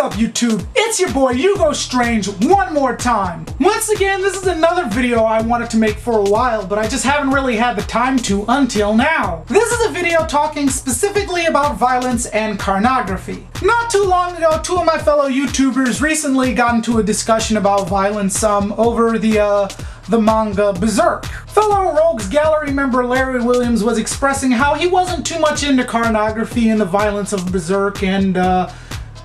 up, YouTube? It's your boy Hugo Strange one more time. Once again, this is another video I wanted to make for a while, but I just haven't really had the time to until now. This is a video talking specifically about violence and pornography. Not too long ago, two of my fellow YouTubers recently got into a discussion about violence over the manga Berserk. Fellow Rogues Gallery member Larry Williams was expressing how he wasn't too much into pornography and the violence of Berserk and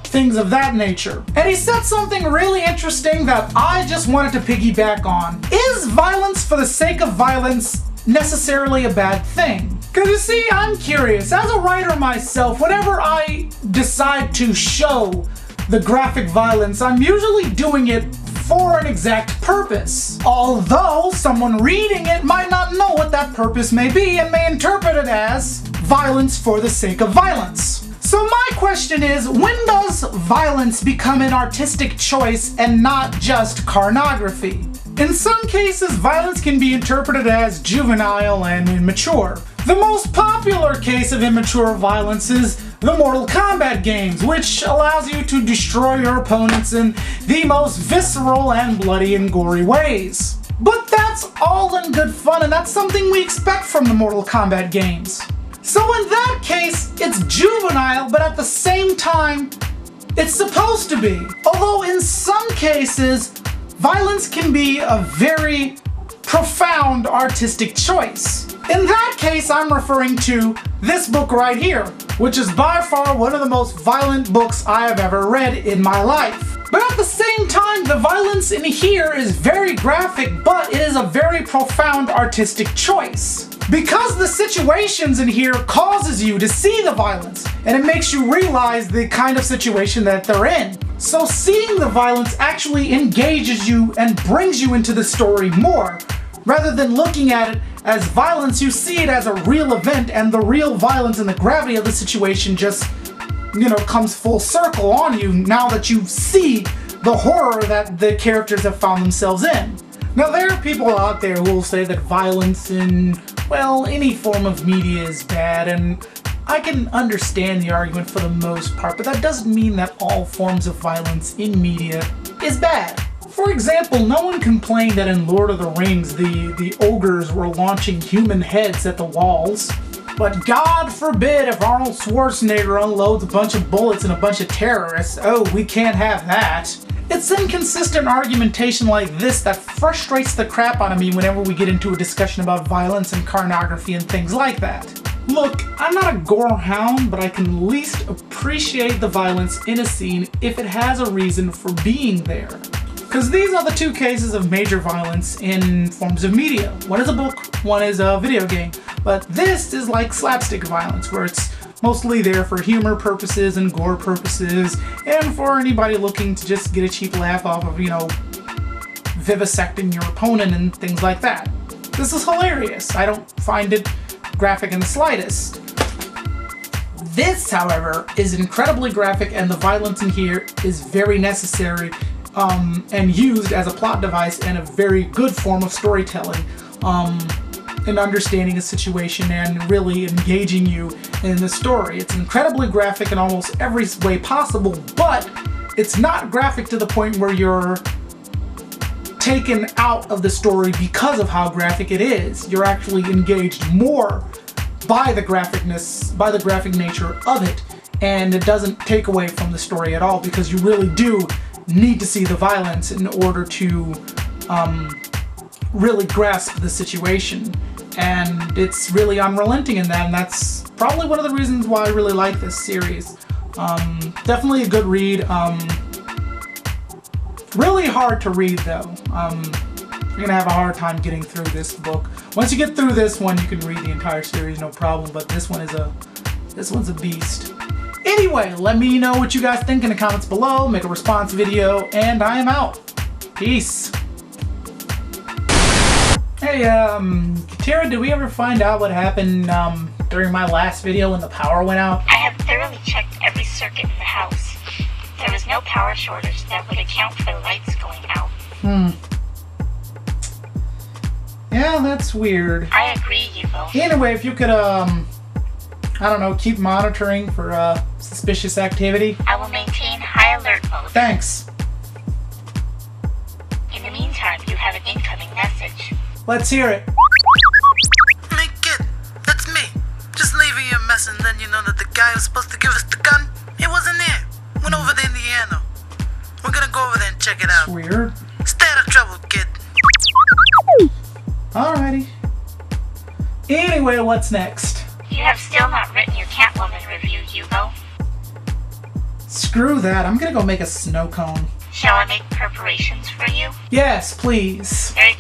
things of that nature. And he said something really interesting that I just wanted to piggyback on. Is violence for the sake of violence necessarily a bad thing? Because you see, I'm curious. As a writer myself, whenever I decide to show the graphic violence, I'm usually doing it for an exact purpose. Although someone reading it might not know what that purpose may be and may interpret it as violence for the sake of violence. So my question is, when does violence become an artistic choice and not just pornography? In some cases, violence can be interpreted as juvenile and immature. The most popular case of immature violence is the Mortal Kombat games, which allows you to destroy your opponents in the most visceral and bloody and gory ways. But that's all in good fun, and that's something we expect from the Mortal Kombat games. So in that case, it's juvenile, but at the same time, it's supposed to be. Although in some cases, violence can be a very profound artistic choice. In that case, I'm referring to this book right here, which is by far one of the most violent books I have ever read in my life. But at the same time, the violence in here is very graphic, but it is a very profound artistic choice. Because the situations in here causes you to see the violence, and it makes you realize the kind of situation that they're in. So seeing the violence actually engages you and brings you into the story more. Rather than looking at it as violence, you see it as a real event, and the real violence and the gravity of the situation just, comes full circle on you now that you see the horror that the characters have found themselves in. Now, there are people out there who will say that violence in, any form of media is bad, and I can understand the argument for the most part, but that doesn't mean that all forms of violence in media is bad. For example, no one complained that in Lord of the Rings the ogres were launching human heads at the walls. But God forbid if Arnold Schwarzenegger unloads a bunch of bullets and a bunch of terrorists. Oh, we can't have that. It's inconsistent argumentation like this that frustrates the crap out of me whenever we get into a discussion about violence and pornography and things like that. Look, I'm not a gore hound, but I can at least appreciate the violence in a scene if it has a reason for being there. Because these are the two cases of major violence in forms of media. One is a book, one is a video game. But this is like slapstick violence, where it's mostly there for humor purposes and gore purposes, and for anybody looking to just get a cheap laugh off of, vivisecting your opponent and things like that. This is hilarious. I don't find it graphic in the slightest. This, however, is incredibly graphic, and the violence in here is very necessary and used as a plot device and a very good form of storytelling and understanding a situation and really engaging you in the story. It's incredibly graphic in almost every way possible, but it's not graphic to the point where you're taken out of the story because of how graphic it is. You're actually engaged more by the graphicness, by the graphic nature of it, and it doesn't take away from the story at all, because you really do need to see the violence in order to really grasp the situation. And it's really unrelenting in that, and that's probably one of the reasons why I really like this series. Definitely a good read. Really hard to read though. You're gonna have a hard time getting through this book. Once you get through this one, you can read the entire series, no problem, but this one's a beast. Anyway, let me know what you guys think in the comments below, make a response video, and I am out. Peace. Hey, Tara, did we ever find out what happened during my last video when the power went out? I have thoroughly checked every circuit in the house. There was no power shortage that would account for the lights going out. Yeah, that's weird. I agree, Hugo. Anyway, if you could, I don't know, keep monitoring for suspicious activity. I will maintain high alert mode. Thanks. In the meantime, you have an incoming message. Let's hear it. Hey kid, that's me. Just leaving you a mess and then you know that the guy who's supposed to give us the gun, he wasn't here. Went over to Indiana. We're gonna go over there and check it out. Weird. Stay out of trouble, kid. Alrighty. Anyway, what's next? You have still not written your Catwoman review, Hugo. Screw that. I'm gonna go make a snow cone. Shall I make preparations for you? Yes, please. Very